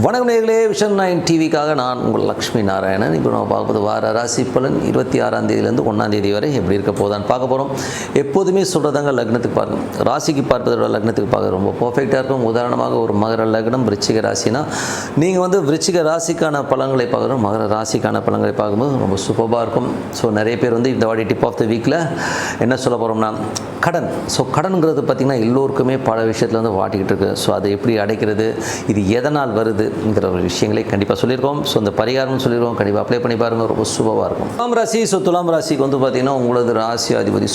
வணக்கம் நேயர்களே, விஷன் 9 டிவிக்காக நான் உங்கள் லக்ஷ்மி நாராயணன். இப்போ நம்ம பார்க்கும்போது வார ராசி பலன் 26ஆம் தேதியிலேருந்து 1ஆம் தேதி வரை எப்படி இருக்க போதான்னு பார்க்க போகிறோம். எப்போதுமே சொல்கிறதாங்க, லக்னத்துக்கு பாருங்கள். ராசிக்கு பார்ப்பதோட லக்னத்துக்கு பார்க்க ரொம்ப பர்ஃபெக்டாக இருக்கும். உதாரணமாக ஒரு மகர லக்னம் விருச்சிக ராசினா நீங்கள் விருச்சிக ராசிக்கான பலன்களை பார்க்குறோம், மகர ராசிக்கான பலன்களை பார்க்கும்போது ரொம்ப சூப்பராக இருக்கும். ஸோ நிறைய பேர் இந்த வாடி டிப் ஆஃப் த வீக்கில் என்ன சொல்ல போகிறோம்னா கடன். ஸோ கடனுங்கிறது பார்த்திங்கன்னா எல்லோருக்குமே பல விஷயத்தில் வாட்டிக்கிட்டு இருக்குது. ஸோ அதை எப்படி அடைக்கிறது, இது எதனால் வருதுங்கிற ஒரு விஷயங்களை கண்டிப்பாக சொல்லியிருக்கோம். ஸோ அந்த பரிகாரம்னு சொல்லியிருக்கோம், கண்டிப்பாக அப்ளை பண்ணி பாருங்கள், ரொம்ப சூப்பராக இருக்கும். துலாம் ராசி. ஸோ துலாம் ராசிக்கு பார்த்திங்கன்னா உங்களது ராசி அதிபதி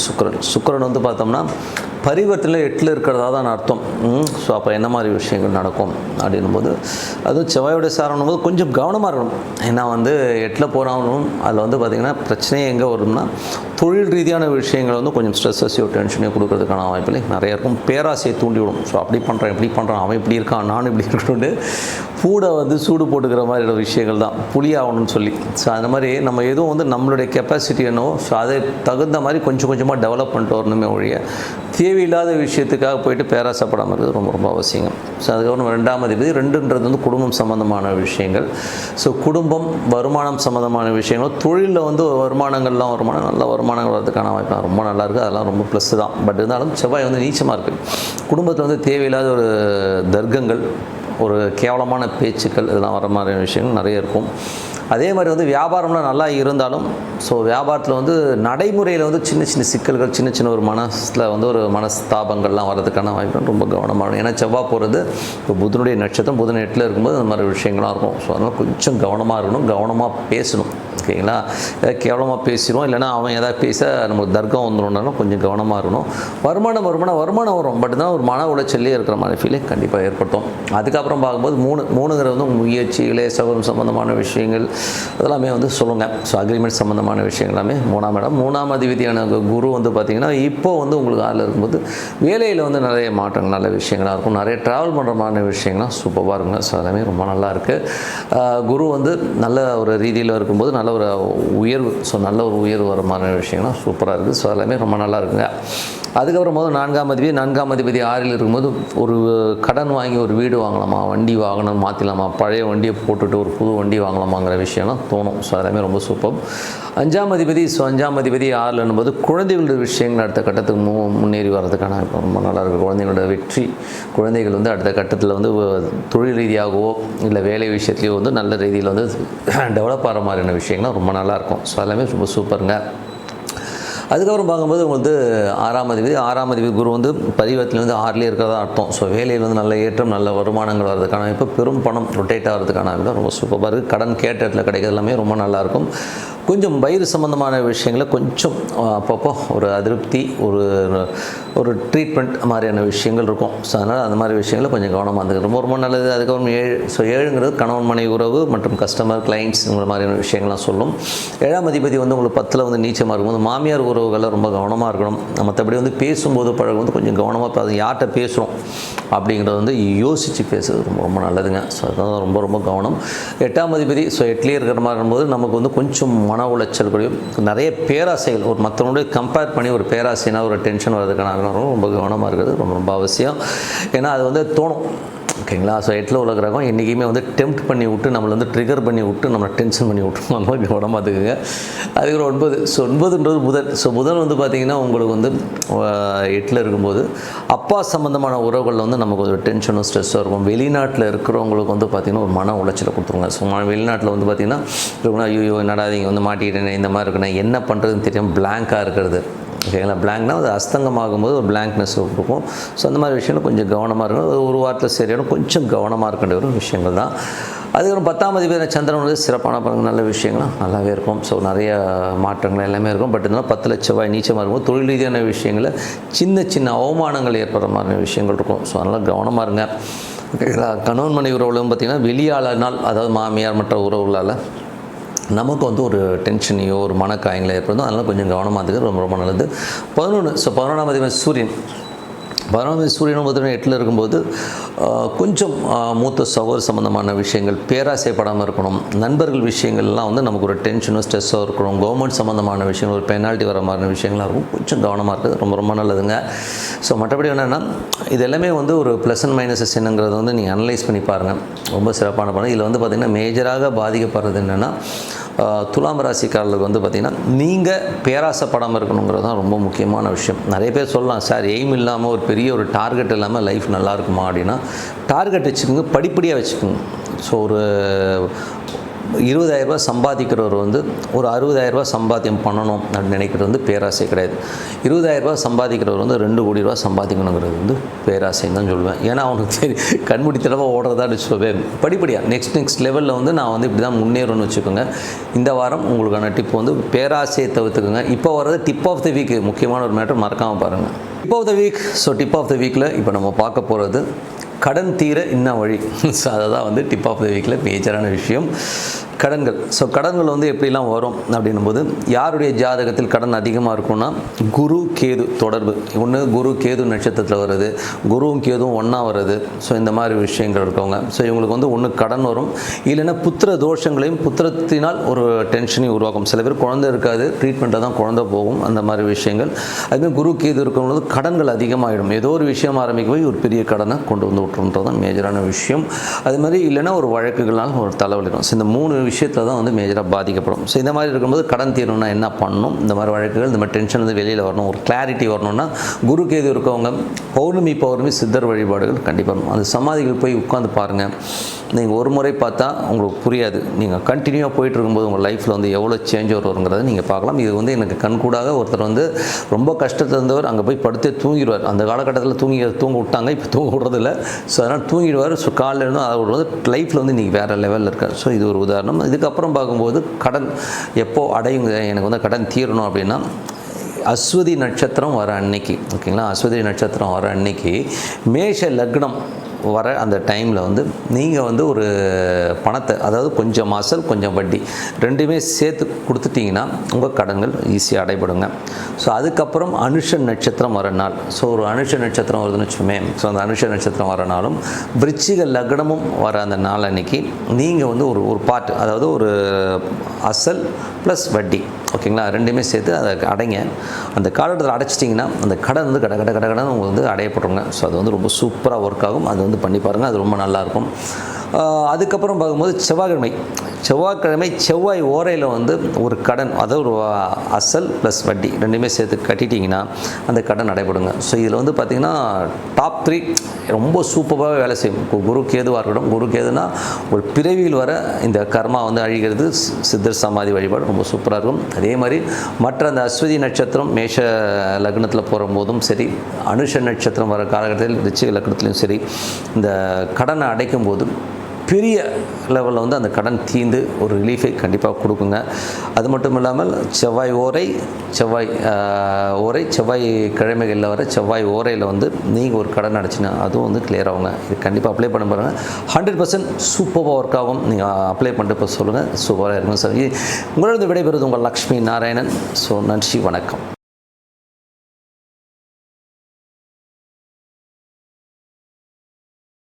சுக்கிரன் பார்த்தோம்னா பரிவர்த்தனை 8ல் இருக்கிறதா தான் அர்த்தம். ஸோ அப்போ என்ன மாதிரி விஷயங்கள் நடக்கும் அப்படின்னும் போது அதுவும் செவ்வாயோட சாரணும் போது கொஞ்சம் கவனமாக இருக்கணும். ஏன்னா 8ல் போனாலும் அதில் பார்த்திங்கன்னா பிரச்சனையே எங்கே வரும்னா தொழில் ரீதியான விஷயங்கள் கொஞ்சம் ஸ்ட்ரெஸ்ஸையோ டென்ஷனையோ கொடுக்கறதுக்கான வாய்ப்பில்லை நிறைய இருக்கும். பேராசையை தூண்டிவிடும். ஸோ அப்படி பண்ணுறான் இப்படி பண்ணுறான், அவன் இப்படி இருக்கான், நான் இப்படி இருக்கணும்னு கூட சூடு போட்டுக்கிற மாதிரி விஷயங்கள் தான் புளி ஆகணும்னு சொல்லி. ஸோ அந்த மாதிரி நம்ம எதுவும் நம்மளுடைய கெப்பாசிட்டி என்னவோ ஸோ அதை தகுந்த மாதிரி கொஞ்சம் கொஞ்சமாக டெவலப் பண்ணிட்டு வரணுமே ஒழிய தேவையில்லாத விஷயத்துக்காக போயிட்டு பேராசைப்படாமல் இருக்கிறது ரொம்ப ரொம்ப அவசியம். ஸோ அதுக்கப்புறம் 2ஆம் அதிபதி 2ன்றது குடும்பம் சம்மந்தமான விஷயங்கள். ஸோ குடும்பம் வருமானம் சம்மந்தமான விஷயங்கள், தொழிலில் வருமானங்கள்லாம் நல்ல வருமானங்கள் வரதுக்கான வாய்ப்பு ரொம்ப நல்லா இருக்குது. அதெல்லாம் ரொம்ப ப்ளஸ் தான். பட் இருந்தாலும் செவ்வாய் நீச்சமாக இருக்குது. குடும்பத்தில் தேவையில்லாத ஒரு தர்க்கங்கள், ஒரு கேவலமான பேச்சுக்கள், இதெல்லாம் வர மாதிரியான விஷயங்கள் நிறைய இருக்கும். அதே மாதிரி வியாபாரம்லாம் நல்லா இருந்தாலும் ஸோ வியாபாரத்தில் நடைமுறையில் சின்ன சின்ன சிக்கல்கள், சின்ன சின்ன ஒரு மனசில் ஒரு மனஸ்தாபங்கள்லாம் வர்றதுக்கான வாய்ப்பு ரொம்ப கவனமாக. ஏன்னா செவ்வாய் போகிறது இப்போ புதனுடைய நட்சத்திரம், புதன் 8ல் இருக்கும்போது அந்த மாதிரி விஷயங்களாக இருக்கும். ஸோ அதனால் கொஞ்சம் கவனமாக இருக்கணும், கவனமாக பேசணும். ஓகேங்களா? ஏதாவது கேவலமாக பேசிடுவோம், இல்லைனா அவன் எதாவது பேச நமக்கு தர்க்கம் வந்துடும்னாலும் கொஞ்சம் கவனமாக இருக்கணும். வருமானம் வரும், பட் தான் ஒரு மன உளைச்சல்லே இருக்கிற மாதிரி ஃபீலே கண்டிப்பாக ஏற்படுத்தும். அதுக்கப்புறம் பார்க்கும்போது மூணுங்கிறது முயற்சி, இளைய சகோதரம் சம்மந்தமான விஷயங்கள் அதெல்லாமே சொல்லுங்கள். ஸோ அக்ரிமெண்ட் சம்மந்தமான விஷயங்கள் எல்லாமே 3ஆம் இடம். 3ஆம் அதிபதியான குரு பார்த்திங்கன்னா இப்போது உங்களுக்கு ஆளில் இருக்கும்போது வேலையில் நிறைய மாற்றங்கள், நல்ல விஷயங்களாக இருக்கும். நிறைய ட்ராவல் பண்ணுற மாதிரி விஷயங்கள்லாம் சூப்பராக இருக்குங்க. ஸோ எல்லாமே ரொம்ப நல்லா இருக்குது. குரு நல்ல ஒரு ரீதியில் இருக்கும்போது நல்ல ஒரு உயர்வு, ஸோ நல்ல ஒரு உயர்வு வர மாதிரி விஷயங்கள்லாம் சூப்பராக இருக்குது. ஸோ எல்லாமே ரொம்ப நல்லா இருக்குங்க. அதுக்கப்புறம் 4ஆம் அதிபதி 6ல் இருக்கும்போது ஒரு கடன் வாங்கி ஒரு வீடு வாங்கலாமா, வண்டி வாங்கணும் மாற்றிடலாமா, பழைய வண்டியை போட்டுட்டு ஒரு புது வண்டி வாங்கலாமாங்கிற விஷயம்லாம் தோணும். ஸோ எல்லாமே ரொம்ப சூப்பர். 5ஆம் அதிபதி 6ல் என்னும்போது குழந்தைகளோட விஷயங்கள் அடுத்த கட்டத்துக்கு முன்னேறி வர்றதுக்கான ரொம்ப நல்லா இருக்குது. குழந்தைங்களோட வெற்றி, குழந்தைகள் அடுத்த கட்டத்தில் தொழில் ரீதியாகவோ இல்லை வேலை விஷயத்துலையோ நல்ல ரீதியில் டெவலப் ஆகிற மாதிரியான விஷயங்கள்லாம் ரொம்ப நல்லாயிருக்கும். ஸோ எல்லாமே ரொம்ப சூப்பருங்க. அதுக்கப்புறம் பார்க்கும்போது உங்களுக்கு 6ஆம் அதிபதி குரு பரிவர்த்தனை 6லே இருக்கிறதா அர்த்தம். ஸோ வேலையில் நல்ல ஏற்றம், நல்ல வருமானங்கள் வர்றதுக்கான இப்போ பெரும் பணம் ரொட்டேட் ஆகிறதுக்கான ரொம்ப சூப்பராக இருக்குது. கடன் கேட்ட இடத்துல கிடைக்கிறது எல்லாமே ரொம்ப நல்லாயிருக்கும். கொஞ்சம் வயிறு சம்மந்தமான விஷயங்களை கொஞ்சம் அப்பப்போ ஒரு அதிருப்தி, ஒரு ட்ரீட்மெண்ட் மாதிரியான விஷயங்கள் இருக்கும். ஸோ அதனால் அந்த மாதிரி விஷயங்களை கொஞ்சம் கவனமாக இருந்தது ரொம்ப ரொம்ப நல்லது. அதுக்கப்புறம் 7ங்கிறது கணவன் மனைவி உறவு மற்றும் கஸ்டமர் கிளைண்ட்ஸ் இந்த மாதிரியான விஷயங்கள்லாம் சொல்லும். 7ஆம் அதிபதி உங்களுக்கு 10ல் நீச்சமாக இருக்கும்போது மாமியார் உறவுகளில் ரொம்ப கவனமாக இருக்கணும். மற்றபடி பேசும்போது பழகும் கொஞ்சம் கவனமாக யார்கிட்ட பேசுகிறோம் அப்படிங்கிறது யோசித்து பேசுறது ரொம்ப ரொம்ப நல்லதுங்க. ஸோ அதுதான் ரொம்ப ரொம்ப கவனம். 8ஆம் அதிபதி ஸோ 8லேயே இருக்கிற மாதிரி இருக்கும்போது நமக்கு கொஞ்சம் மன உளைச்சல் கூடியும் நிறைய பேராசைகள், ஒரு மற்றவங்களுடைய கம்பேர் பண்ணி ஒரு பேராசைனா ஒரு டென்ஷன் வர்றதுக்கான ரொம்ப கவனமாக இருக்கிறது ரொம்ப ரொம்ப அவசியம். ஏன்னா அது தோணும். ஓகேங்களா? ஸோ 8ல் உள்ள கிரகம் என்றைக்குமே டெம்ப்ட் பண்ணி விட்டு நம்மளை ட்ரிகர் பண்ணி விட்டு நம்மளை டென்ஷன் பண்ணி விட்டு அந்த மாதிரி கவனமாக இருக்குங்க. அதுக்கப்புறம் 9. ஸோ 9ன்றது புதன். ஸோ புதன் பார்த்திங்கன்னா உங்களுக்கு 8ல் இருக்கும்போது அப்பா சம்மந்தமான உறவுகளில் நமக்கு ஒரு டென்ஷனும் ஸ்ட்ரெஸ்ஸும் இருக்கும். வெளிநாட்டில் இருக்கிறவங்களுக்கு பார்த்திங்கன்னா ஒரு மன உளைச்சலை கொடுத்துருங்க. ஸோ வெளிநாட்டில் பார்த்திங்கன்னா ஐயோ என்னடா இங்கே மாட்டிக்கிட்டேன், இந்த மாதிரி இருக்குன்னா என்ன பண்ணுறதுன்னு தெரியாமல் பிளாங்காக இருக்கிறது. ஓகேங்களா? பிளாங்க்னால் அது அஸ்தங்கமாகும்போது ஒரு பிளாங்க்னஸ் இருக்கும். ஸோ அந்த மாதிரி விஷயங்கள் கொஞ்சம் கவனமாக இருக்கணும். ஒரு வாரத்தில் சரியான கொஞ்சம் கவனமாக இருக்க வேண்டிய ஒரு விஷயங்கள் தான். அதுக்கப்புறம் 10ஆம் அதிபதி சந்திரன் சிறப்பான பலன்கள், நல்ல விஷயங்கள்லாம் நல்லாவே இருக்கும். ஸோ நிறைய மாற்றங்கள் எல்லாமே இருக்கும். பட் இருந்தாலும் 10ல் செவ்வாய் நீச்சமாக இருக்கும்போது தொழில் ரீதியான விஷயங்களில் சின்ன சின்ன அவமானங்கள் ஏற்படுற மாதிரியான விஷயங்கள் இருக்கும். ஸோ அதனால் கவனமாக இருங்க. ஓகேங்களா? கணவன் மனைவி உறவுகளும் பார்த்திங்கன்னா வெளியாளனால், அதாவது மாமியார் மற்ற உறவுகளால் நமக்கு ஒரு டென்ஷனையோ ஒரு மனக்காயங்களோ ஏற்படுத்தும். அதனால் கொஞ்சம் கவனமாக இருக்கிறது ரொம்ப ரொம்ப நல்லது. 11. ஸோ 11ஆம் அதிபதி சூரியன் 8ல் இருக்கும்போது கொஞ்சம் மூத்த சகோதர சம்மந்தமான விஷயங்கள், பேராசைப்படாமல் இருக்கணும். நண்பர்கள் விஷயங்கள்லாம் நமக்கு ஒரு டென்ஷனோ ஸ்ட்ரெஸ்ஸோ இருக்கணும். கவர்மெண்ட் சம்மந்தமான விஷயங்கள், ஒரு பெனால்ட்டி வர மாதிரியான விஷயங்களாக இருக்கும். கொஞ்சம் கவனமாக இருக்குது ரொம்ப ரொம்ப நல்லதுங்க. ஸோ மற்றபடி என்னென்னா இது எல்லாமே வந்து ஒரு ப்ளஸ் அண்ட் மைனஸஸ் என்னங்கிறது வந்து நீங்கள் அனலைஸ் பண்ணி பாருங்கள். ரொம்ப சிறப்பான படம். இதில் வந்து பார்த்திங்கன்னா மேஜராக பாதிக்கப்படுறது என்னென்னா துலாம் ராசிக்காரர்களுக்கு வந்து பார்த்திங்கன்னா நீங்கள் பேராசைப்படாமல் இருக்கணுங்கிறது தான் ரொம்ப முக்கியமான விஷயம். நிறைய பேர் சொல்லலாம், சார் எய்ம் இல்லாமல் ஒரு பெரிய ஒரு டார்கெட் இல்லாமல் லைஃப் நல்லா இருக்குமா அப்படின்னா, டார்கெட் வச்சுக்கோங்க, படிப்படியாக வச்சுக்கோங்க. ஸோ ஒரு 20,000 ரூபா சம்பாதிக்கிறவர் வந்து ஒரு 60,000 ரூபா சம்பாத்தியம் பண்ணணும் அப்படின்னு நினைக்கிறது வந்து பேராசை கிடையாது. 20,000 ரூபா சம்பாதிக்கிறவர் வந்து 2 கோடி ரூபா சம்பாதிக்கணுங்கிறது வந்து பேராசைன்னு தான் சொல்லுவேன். ஏன்னா அவனுக்கு சரி கண்மூடித்தனமாக ஓடுறதான்னு வச்சுக்கோவேன். படிப்படியாக நெக்ஸ்ட் லெவலில் வந்து நான் வந்து இப்படி தான் முன்னேறணும்னு வச்சுக்கோங்க. இந்த வாரம் உங்களுக்கான டிப் வந்து பேராசையை தவிர்த்துக்குங்க. இப்போ வர்றது டிப் ஆஃப் த வீக், முக்கியமான ஒரு மேட்டர் மறக்காமல் பாருங்கள். Tip of the week. So tip of the வீக்கில் இப்போ நம்ம பார்க்க போகிறது கடன் தீர இன்ன வழி. ஸோ அதை தான் வந்து டிப் ஆஃப் த வீக்கில் மேஜரான விஷயம். கடன்கள். ஸோ கடன்கள் வந்து எப்படிலாம் வரும் அப்படின்னும் போது, யாருடைய ஜாதகத்தில் கடன் அதிகமாக இருக்கும்னா குரு கேது தொடர்பு. ஒன்று குரு கேது நட்சத்திரத்தில் வருது, குருவும் கேதுவும் ஒன்றா வருது. ஸோ இந்த மாதிரி விஷயங்கள் இருக்கவங்க, ஸோ இவங்களுக்கு வந்து ஒன்று கடன் வரும், இல்லைன்னா புத்திர தோஷங்களையும் புத்திரத்தினால் ஒரு டென்ஷனையும் உருவாக்கும். சில பேர் குழந்தை இருக்காது, ட்ரீட்மெண்ட்டில் தான் குழந்தை போகும், அந்த மாதிரி விஷயங்கள். அதுமாதிரி குரு கேது இருக்கவங்களுக்கு கடன்கள் அதிகமாகிடும். ஏதோ ஒரு விஷயம் ஆரம்பிக்க போய் ஒரு பெரிய கடனை கொண்டு வந்து விட்டுருன்றது தான் மேஜரான விஷயம். அது மாதிரி இல்லைன்னா ஒரு வழக்குகள்னால ஒரு தலைவலிக்கும். ஸோ இந்த 3 விஷயத்தில் தான் வந்து மேஜராக பாதிக்கப்படும். ஸோ இந்த மாதிரி இருக்கும்போது கடன் தீரணும்னா என்ன பண்ணணும், இந்த மாதிரி வழக்குகள், இந்த மாதிரி டென்ஷன் வந்து வெளியில் வரணும், ஒரு கிளாரிட்டி வரணும்னா குரு கேது இருக்கவங்க பௌர்ணமி சித்தர் வழிபாடுகள் கண்டிப்பாக. அந்த சமாதிகள் போய் உட்காந்து பாருங்கள். நீங்கள் ஒரு முறை பார்த்தா உங்களுக்கு புரியாது, நீங்கள் கண்டினியூவாக போயிட்டு இருக்கும்போது உங்கள் லைஃப்பில் வந்து எவ்வளோ சேஞ்ச் வருங்கிறத நீங்கள் பார்க்கலாம். இது வந்து எனக்கு கண்கூடாக ஒருத்தர் வந்து ரொம்ப கஷ்டத்தில் இருந்தவர் அங்கே போய் படுத்தே தூங்கிடுவார். அந்த காலகட்டத்தில் தூங்க விட்டாங்க, இப்போ தூங்க விடுறதில்ல. ஸோ அதனால் தூங்கிடுவார். ஸோ காலையில் இருந்தும் அதை விடுறது லைஃப்பில் வந்து நீங்கள் வேறு லெவலில் இருக்கார். ஸோ இது ஒரு உதாரணம். இதுக்கப்புறம் பார்க்கும்போது கடன் எப்போ அடையுங்க, எனக்கு வந்து கடன் தீரணும் அப்படின்னா அஸ்வதி நட்சத்திரம் வர அன்னைக்கு, ஓகேங்களா, அஸ்வதி நட்சத்திரம் வர அன்னைக்கு மேஷ லக்னம் வர அந்த டைமில் வந்து நீங்கள் வந்து ஒரு பணத்தை, அதாவது கொஞ்சம் அசல் கொஞ்சம் வட்டி ரெண்டுமே சேர்த்து கொடுத்துட்டிங்கன்னா உங்கள் கடன்கள் ஈஸியாக அடைபடுங்க. ஸோ அதுக்கப்புறம் அனுஷ நட்சத்திரம் வர நாள். ஸோ ஒரு அனுஷ நட்சத்திரம் வருதுன்னு வச்சுமே, ஸோ அந்த அனுஷ நட்சத்திரம் வர நாளும் விருச்சிக லக்னமும் வர அந்த நாள் அன்னைக்கு நீங்கள் வந்து ஒரு பார்ட், அதாவது ஒரு அசல் ப்ளஸ் வட்டி, ஓகேங்களா, ரெண்டுமே சேர்த்து அதை அடைங்க. அந்த காலகட்டத்தில் அடைச்சிட்டிங்கன்னா அந்த கடன் வந்து கடன் உங்களுக்கு வந்து அடையப்படுங்க. ஸோ அது வந்து ரொம்ப சூப்பராக ஒர்க் ஆகும். அது வந்து பண்ணி பாருங்கள், அது ரொம்ப நல்லாயிருக்கும். அதுக்கப்புறம் பார்க்கும்போது செவ்வாய்க்கிழமை செவ்வாய் ஓரையில் வந்து ஒரு கடன், அதாவது ஒரு அசல் ப்ளஸ் வட்டி ரெண்டுமே சேர்த்து கட்டிட்டிங்கன்னா அந்த கடன் அடைபடுங்க. ஸோ இதில் வந்து பார்த்திங்கன்னா டாப் 3 ரொம்ப சூப்பராகவே வேலை செய்யும். குரு கேதுவாக இருக்கட்டும். குரு கேதுனா ஒரு பிறவியில் வர இந்த கர்மா வந்து அழிகிறது. சித்தர் சமாதி வழிபாடு ரொம்ப சூப்பராக இருக்கும். அதே மாதிரி மற்ற அந்த அஸ்வதி நட்சத்திரம் மேஷ லக்னத்தில் போகும்போதும் சரி, அனுஷ நட்சத்திரம் வர காலகட்டத்தில் விருச்சிக லக்னத்துலையும் சரி, இந்த கடனை அடைக்கும் போது பெரிய லெவலில் வந்து அந்த கடன் தீர்ந்து ஒரு ரிலீஃபை கண்டிப்பாக கொடுக்குங்க. அது மட்டும் இல்லாமல் செவ்வாய் கிழமைகளில் வர செவ்வாய் ஓரையில் வந்து நீங்கள் ஒரு கடன் அடைச்சினா அதுவும் வந்து கிளியர் ஆகுங்க. இது கண்டிப்பாக அப்ளை பண்ண பாருங்கள். 100% சூப்பராக ஒர்க் ஆகும். நீங்கள் அப்ளை பண்ணிட்டு இப்போ சொல்லுங்கள், சூப்பராக இருக்கும் சார். உங்களோட விடைபெறுவது உங்கள் லக்ஷ்மி நாராயணன். ஸோ நன்றி, வணக்கம்.